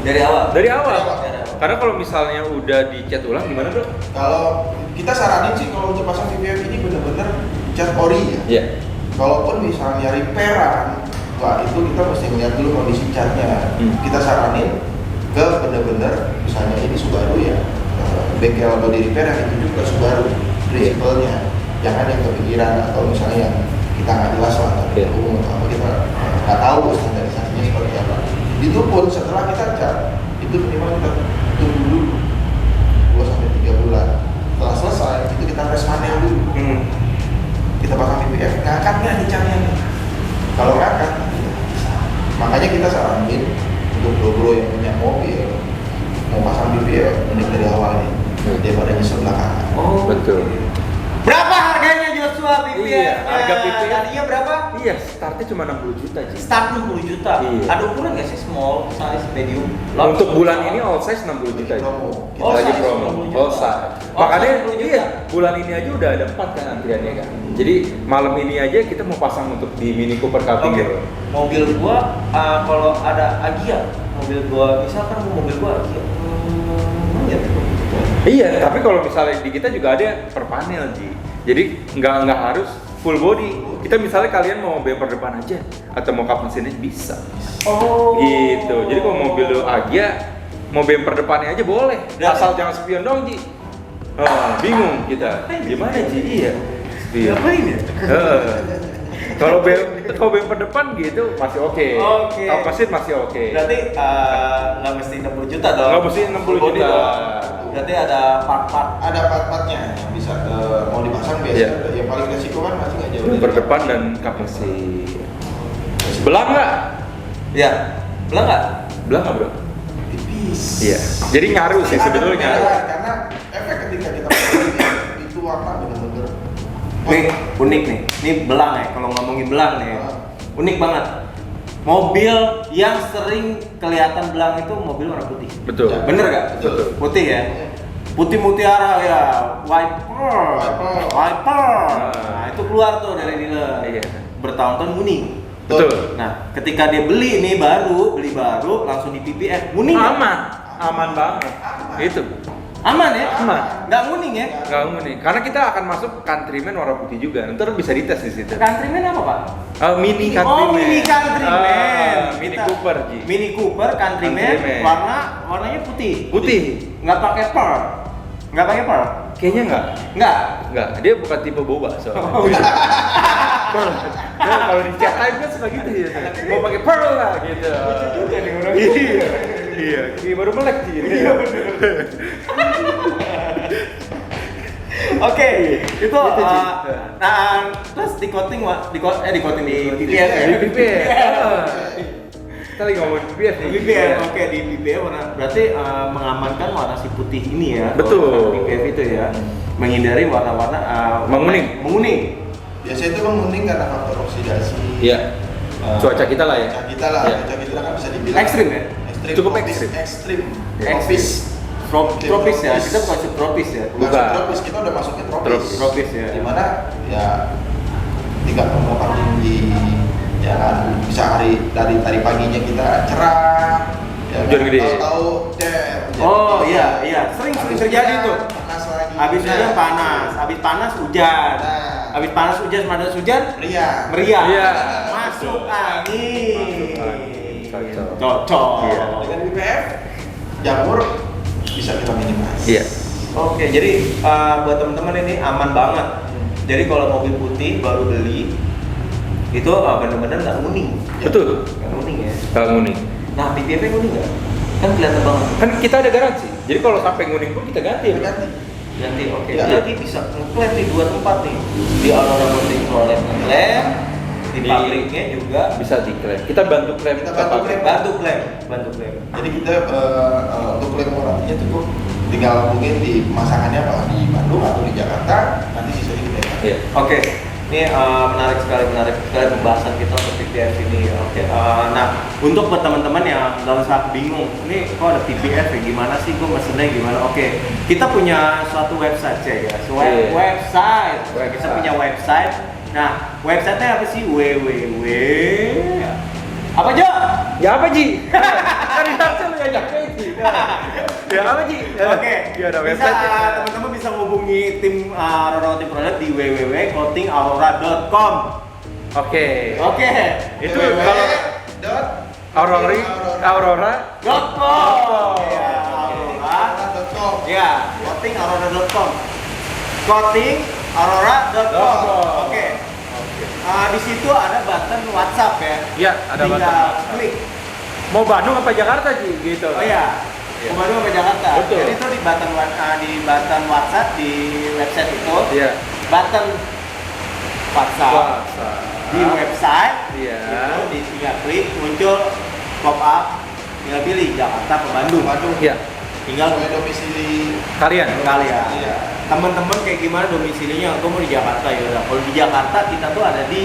Dari awal. Dari awal. Dari awal. Karena kalau misalnya udah dicat ulang gimana bro? kalau kita saranin sih kalau untuk pasang BPF ini benar-benar cat ori ya. Iya. Kalaupun misalnya repairan, wah itu kita mesti ngeliat dulu kondisi catnya. Kita saranin ke benar-benar misalnya ini Subaru ya, bengkel body repair yang itu juga Subaru prinsipalnya. Jangan yang kepikiran atau misalnya yang kita nggak jelas lah, umum atau apa kita nggak tahu standarisasinya seperti apa. Itu pun setelah kita cat, itu minimal kita tunggu dulu 2-3 bulan. Setelah selesai, itu kita tes panel dulu. Kita pasang BPF, ngangkat nggak nih catnya nih? Kalau ngangkat, tidak bisa. Makanya kita saranin untuk bro-bro yang punya mobil mau pasang BPF mending dari awal nih, daripada nyesel belakangan. Oh, Betul. Berapa harganya Joshua BPF? Iya, harga BPF. Tadinya berapa? Iya, startnya cuma 60 juta sih. Start 60 juta. Iya. Ada ukuran nggak sih small, size, medium? Untuk bulan ini all size 60 juta. Promo. Kita All lagi size promo. 60 juta. All size. All Makanya size 60 juta. iya, bulan ini aja udah ada 4 kan antriannya kan. Jadi malam ini aja kita mau pasang untuk di Mini Cooper Cup Oke. gitu. Mobil gua kalau ada Agya, mobil gua misalkan mobil gua Agya. Iya, tapi kalau misalnya di kita juga ada per panel Ji. Jadi nggak harus full body. Kita misalnya kalian mau bumper depan aja atau mau kap mesinnya bisa. Oh. Gitu. Jadi kalau mobil lu Agya mau bumper depannya aja boleh. Asal jangan spion dong Ji. Oh, bingung kita. Gimana Ji? Iya. Spion. Ngapain ya? Kalau bumper depan gitu masih oke. Oke. Kap mesin masih oke. Berarti nggak mesti 60 juta dong. Nggak mesti 60 Full body juta. dong. Berarti ada part-part. Ada part-partnya yang bisa mau dipasang biasanya. Yang paling resiko kan masih nggak jauh. Bumper depan dan kap mesin. Belang nggak? Ya, belang nggak? Belang nggak bro? Tipis. Iya. Jadi ngaruh sih Ada sebetulnya. perbedaan, karena efek ketika kita pakai itu warna benar-benar. Nih, unik nih. Ini belang ya, kalau ngomongin belang nih. Unik banget. Mobil yang sering kelihatan belang itu mobil warna putih. Betul. Ya. Bener gak? Betul. Putih ya? Putih mutiara ya, wiper. Nah, itu keluar tuh dari dealer. Iya. Bertahun-tahun kuning. Betul. Nah, ketika dia beli baru langsung di PPF. Kuning ya? Aman banget. Itu. Aman ya? Aman. Nggak kuning ya? Nggak nih. Karena kita akan masuk Countryman warna putih juga. Ntar bisa dites di situ. Countryman apa Pak? Mini Oh, Countryman. Mini Countryman. Mini Kita- Cooper Ji. Mini Cooper Countryman, Countryman. warnanya putih. Putih. Nggak pakai pearl. Nggak pakai pearl. Kayaknya nggak. Nggak. Nggak. Dia bukan tipe boba soalnya. Oh, iya. Nah, kalau di chat time kan suka gitu ya. Mau pakai pearl lah gitu. juga nih orang. Iya. Iya. Ini baru melek sih. Iya Oke, itu Gitu, Ji. nah terus di coating di coating di PPF ya. Di BPF. Kita lagi ngomongin BPF nih. BPF, oke di BPF warna berarti mengamankan warna si putih ini ya. Betul. Warna BPF itu ya, menghindari warna-warna Menguning. Menguning. Biasanya itu menguning karena faktor oksidasi. Iya. Cuaca kita lah ya. Cuaca kita lah, Iya. cuaca kita kan bisa dibilang Ekstrim ya? Ekstrim. Cukup tropis, ekstrim. Ekstrim. Ekstrim. Tropis ya, kita bukan subtropis ya. Bukan Bukan. tropis, kita udah masuknya tropis. Tropis ya. Dimana ya tingkat pemukaan tinggi, ya kan bisa dari paginya kita cerah, ya Hujan gede. Tahu-tahu hujan Oh gede. iya, sering terjadi tuh. Panas lagi. Habis hujan panas, habis panas hujan. Nah. Habis panas hujan, hujan Meriah. meriah. Iya. Masuk angin. Masuk angin. Cocok. Cocok. Iya. Dengan BPF jamur bisa kita minimize. Iya. Oke, jadi buat teman-teman ini aman banget. Jadi kalau mobil putih baru beli itu benar-benar nggak kuning. Betul. Nggak kuning ya. Kalau nguning. Nah, PPF kuning nggak? Kan kelihatan banget. Kan kita ada garansi. Jadi kalau sampai nguning pun kita ganti. Kita ganti. Ganti, oke. Ya. Jadi bisa ngeklaim di dua tempat nih. Di Aurora Motor Prolab ngeklaim, di Di- pabriknya juga Bisa diklaim. Kita bantu klaim. Kita bantu klaim. bantu klaim. Jadi kita untuk klaim warrantinya cukup tinggal hubungin di pemasangannya apa di Bandung atau di Jakarta, nanti sisanya kita ganti. Iya. Oke. Ini menarik sekali pembahasan kita untuk PPF ini. Oke. Nah, untuk buat teman-teman yang nggak usah bingung, ini kok ada PPF ya? Gimana sih? Gue mesennya gimana? Oke, kita punya suatu website ya. Website. Kita punya website. Nah, websitenya apa sih? www. Apa Jo? Ya apa Ji? Kan Tarsel lu ya Ji. Ya apa Ji? Oke, Ya ada bisa website. teman-teman bisa hubungi tim Aurora Coating Product di www.coatingaurora.com. Oke. Itu kalau Aurora.com. Ya, Aurora.com. Ya, coatingaurora.com. Coatingaurora.com. Oke. Di situ ada button WhatsApp ya. Iya, ada Tinggal button. klik. Mau Bandung apa Jakarta Ji? Gitu. Oh iya. Iya. Bandung sampai Jakarta. Betul. Jadi itu di button WhatsApp di website itu. Iya. Button WhatsApp di website. Iya. Itu tinggal klik muncul pop up, tinggal pilih Jakarta ke Bandung. Iya. Tinggal Sesuai domisili Kalian. kalian. Iya. Teman-teman kayak gimana domisilinya? Aku mau di Jakarta ya udah. Kalau di Jakarta kita tuh ada di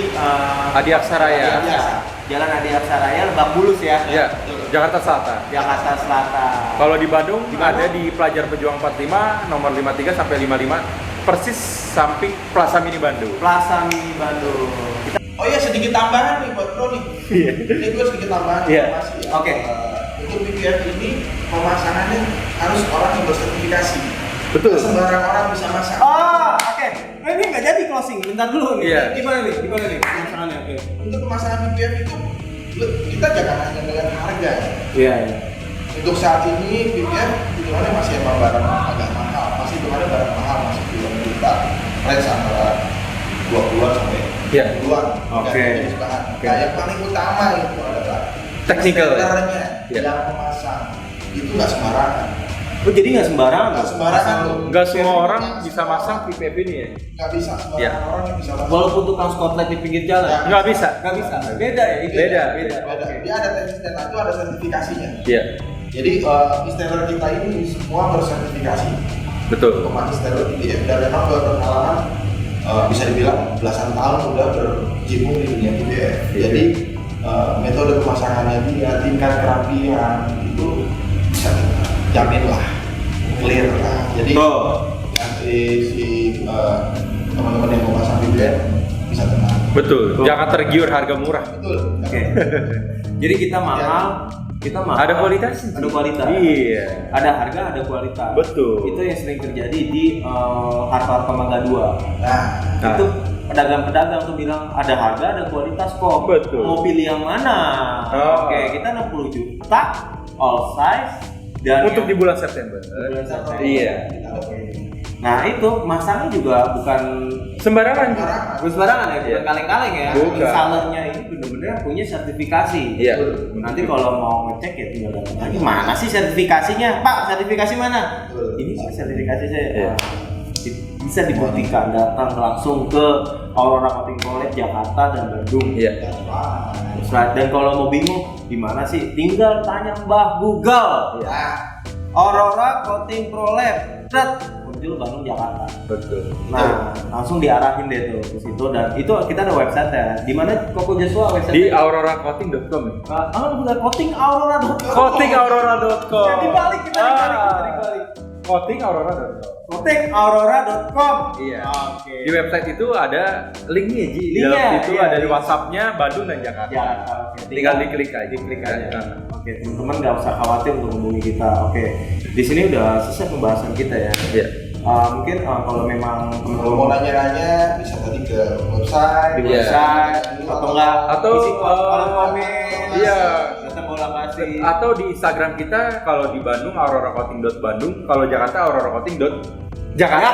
Adi Aksaraya. Adi Aksaraya. Jalan Adi Aksaraya, Lebak Bulus ya. Iya. Jakarta Selatan. Jakarta Selatan. Kalau di Bandung, Di Bandung? ada di Pelajar Pejuang 45 nomor 53 sampai 55 persis samping Plaza Mini Bandung. Plaza Mini Bandung. Oh iya, sedikit tambahan nih buat Bro nih. Ini gue sedikit tambahan Iya. informasi ya. Oke. Untuk PPF ini pemasangannya harus orang yang bersertifikasi. Betul. Nggak sembarang orang bisa masang. Oh, oke. Nah, ini nggak jadi closing. Bentar dulu nih. Iya. Gimana nih? Pemasangannya? Oke. Untuk pemasangan PPF itu kita jangan hanya melihat harga. Iya. Untuk saat ini PPF hitungannya masih emang barang agak mahal. Masih hitungannya barang mahal, masih puluhan juta. Range antara 20-an sampai Iya. 10-an. Oke. Nah, yang paling utama itu adalah Technical. Teknikernya Iya. yang memasang itu nggak sembarangan. Oh, jadi nggak sembarangan? Nggak sembarangan loh. Nggak semua orang bisa masang PPF ini ya? Nggak bisa sembarangan Iya. orang yang bisa masang. Walaupun tukang spotlight di pinggir jalan? Ya. Nggak bisa. Nggak bisa. Beda ya? Itu Beda. Beda. Dia ada teknis dan itu ada sertifikasinya. Iya. Jadi installer kita ini semua bersertifikasi. Betul. Pemakai installer PPF dan memang berpengalaman bisa dibilang belasan tahun udah berjimu di dunia PPF. Iya. Jadi metode pemasangannya dia, tingkat kerapian itu bisa kita jamin lah, clear lah. Jadi nanti si teman-teman yang mau pasang PPF bisa tenang. Betul. Jangan tergiur harga murah. Betul. Oke. Jadi kita mahal. Ada kualitas. Ada kualitas. Iya. Ada harga, ada kualitas. Betul. Itu yang sering terjadi di Harta Mangga 2. Nah, Itu pedagang-pedagang tuh bilang ada harga, ada kualitas kok. Betul. Mau pilih yang mana? Oh. Oke, kita 60 juta all size dan Untuk yang- di bulan September. bulan September. Iya. Nah, itu masangnya juga bukan Sembarangan. sembarangan ya, bukan Iya. kaleng-kaleng ya. Bukan. Installernya ini benar-benar punya sertifikasi. Iya. Nanti kalau mau ngecek ya tinggal datang lagi. Mana sih sertifikasinya? Pak, sertifikasi mana? Betul. Ini Pak, sertifikasi saya. Iya. Bisa dibuktikan, datang langsung ke Aurora Coating Product Jakarta dan Bandung. Iya. Dan kalau mau bingung gimana sih? Tinggal tanya Mbah Google. Nah, Aurora Coating Product muncul Bandung Jakarta. Betul. Nah, langsung diarahin deh tuh ke situ dan itu kita ada website ya. Di mana Koko Joshua website? Di auroracoating.com. Udah coatingaurora.com. Coatingaurora.com. Ya, dibalik kita dibalik. Coatingaurora.com. Coatingaurora.com. Iya. Oke. Di website itu ada linknya Ji. Di Linknya, dalam itu iya, ada di iya. WhatsApp-nya Bandung dan Jakarta. Jakarta. Oke. Tinggal diklik aja. Diklik aja. Nah. Oke, teman-teman nggak usah khawatir untuk hubungi kita. Oke. Di sini udah selesai pembahasan kita ya. Iya. Mungkin kalau memang kalau mau nanya-nanya bisa tadi ke website. di Iya. website atau enggak Atau, isi kolom komen. iya. Datang bola kasih. Atau di Instagram kita kalau di Bandung auroracoating.bandung, kalau Jakarta auroracoating.jakarta.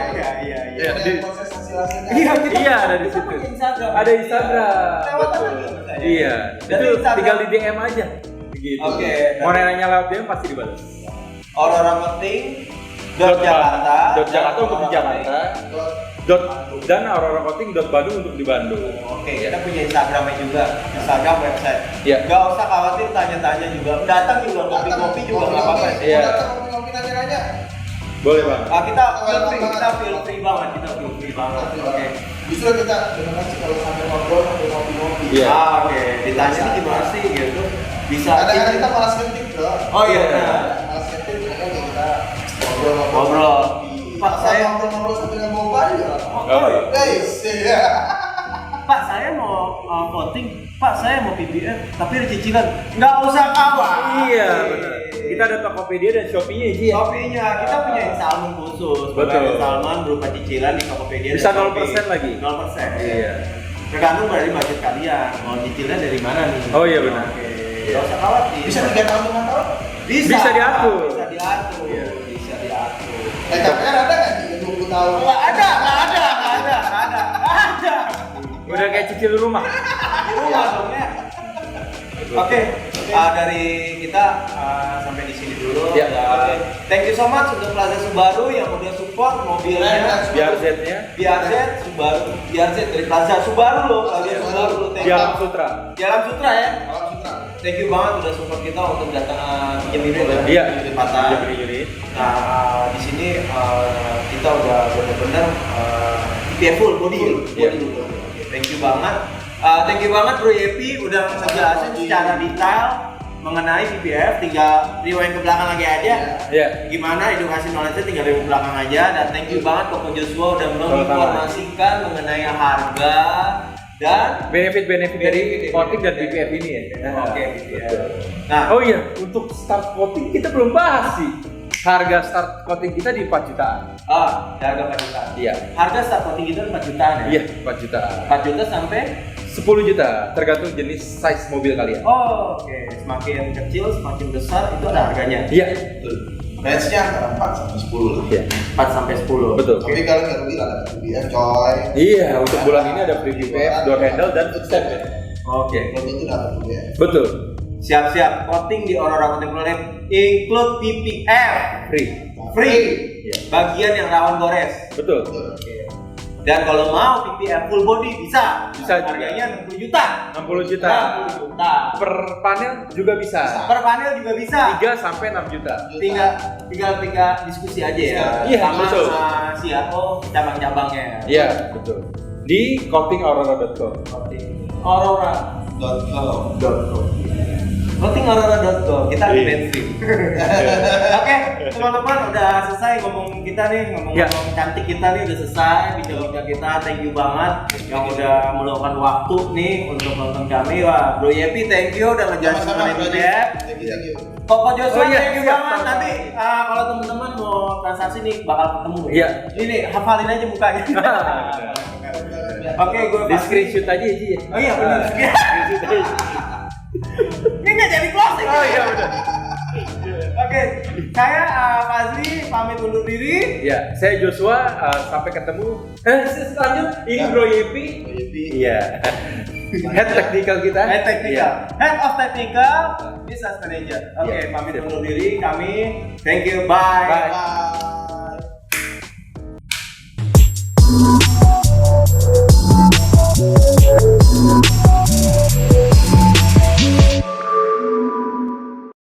Iya, iya, iya. Ada proses hasil-hasilnya. Iya, ada di situ. punya Instagram. Ada Instagram. Lewat Betul. aja bisa ya. Iya. Dari Itu Instagram. tinggal di DM aja. Begitu. Oke. Mau nanya lewat DM pasti dibalas. Aurora Coating Jakarta. Jakarta untuk di Jakarta. Dan auroracoating.bandung untuk di Bandung. Oke, kita punya Instagramnya juga, Instagram website. Iya. Gak usah khawatir tanya-tanya juga, datang juga kopi-kopi juga nggak apa-apa sih. Iya. Datang ngopi-ngopi nanya-nanya. Boleh Bang. Kita feel free banget, kita feel free banget. Oke. Justru kita beneran sih kalau sampai ngobrol sampai ngopi-ngopi. Iya. Oke. Ditanya ini gimana sih gitu? Bisa. Kadang-kadang kita malas ngetik bro. Oh iya. Malas ngetik kadang kita ngobrol. Ngobrol. Pak, saya ngobrol sambil ngobrol ya. Oh iya. Iya. Pak, saya mau voting. Pak, saya mau PPF, tapi ada cicilan. Nggak usah kawan. Iya, benar. Kita ada Tokopedia dan Shopee-nya Ji. Shopee-nya, kita punya installment khusus. Betul. Installment berupa cicilan di Tokopedia. Bisa dan Shopee. 0% lagi. 0%. Iya. Tergantung dari budget kalian. Mau cicilan dari mana nih? Oh iya, benar. Oke. Iya. Nggak usah khawatir. Bisa 3 tahun 5 tahun. Bisa diatur. Bisa diatur. Iya. Bisa diatur. KPR ada nggak di 20 tahun? Nggak ada. Udah kayak cicil rumah. Iya dong ya. Oke, dari kita sampai di sini dulu. Ya. Thank you so much untuk Plaza Subaru yang udah support mobilnya. Biar Z-nya. BRZ Subaru, BRZ dari Plaza Subaru loh, Plaza Subaru loh. Thank you. Jalan Sutra. Jalan Sutra ya. Kalau Sutra. Thank you banget udah support kita untuk datang pinjam unit ya. Iya. Patah. Pinjam unit. Nah, di sini kita udah benar-benar PPF full body. Iya. Thank you banget. Thank you banget Bro Yepi udah ngejelasin secara detail mengenai PPF. Tinggal rewind ke belakang lagi aja. Iya. Gimana edukasi knowledge-nya tinggal dari belakang aja. Dan thank you banget Koko Joshua udah menginformasikan mengenai harga dan Benefit-benefit dari voting dan PPF ini ya. Oke, PPF. Nah, oh iya, untuk start voting kita belum bahas sih. Harga start voting kita di 4 jutaan. Harga 4 juta. Iya. Harga start voting kita 4 jutaan ya? Iya, 4 jutaan. 4 juta sampai 10 juta, tergantung jenis size mobil kalian. Oh, oke. Semakin kecil, semakin besar itu ada harganya. Iya. Betul. Range-nya antara 4 sampai 10 lah. Iya. 4 sampai 10. Betul. Tapi kalau nggak rugi ada PPF coy. Iya, untuk bulan ini ada free PPF, door handle dan footstep. Oke. Kalau itu dapat PPF. Betul. Siap-siap voting di Aurora Contemporary include PPF Free. free. Iya. Bagian yang rawan gores. Betul. Oke. Dan kalau mau PPF full body bisa. Bisa juga. Harganya 60 juta. 60 juta. 60 juta. Per panel juga bisa. Per panel juga bisa. 3 sampai 6 juta. Tinggal diskusi aja ya. Iya, sama betul. CRO cabang-cabangnya. Iya, betul. Di votingaurora.com. Aurora.com. votingaurora.com. Kita di Iya. mainstream. Oke, teman-teman udah selesai ngomong kita nih, ngomong Ya. cantik kita nih udah selesai bicara kita. Thank you banget yang udah meluangkan waktu nih untuk nonton kami. Wah, Bro Yepi, thank you udah ngejelasin Sama-sama, mengenai Bro PPF. Yepi. Thank you. Koko Joshua, Oh, iya, thank you siap, banget. sama-sama. Nanti kalau teman-teman mau transaksi nih bakal ketemu ya. Iya. Ini hafalin aja mukanya. Oke, gue Di screenshot aja Ji. Oh iya benar. Screenshot aja. Ini nggak jadi closing. Oh iya udah. Oke, saya Fazli pamit undur diri. Ya, saya Joshua, sampai ketemu. Lanjut, ini Ya. Bro Yepi. Iya. Head technical kita. Head technical, Iya. head of technical, business manager. Oke, Iya. pamit Siap. undur diri. Kami, thank you, bye. Bye.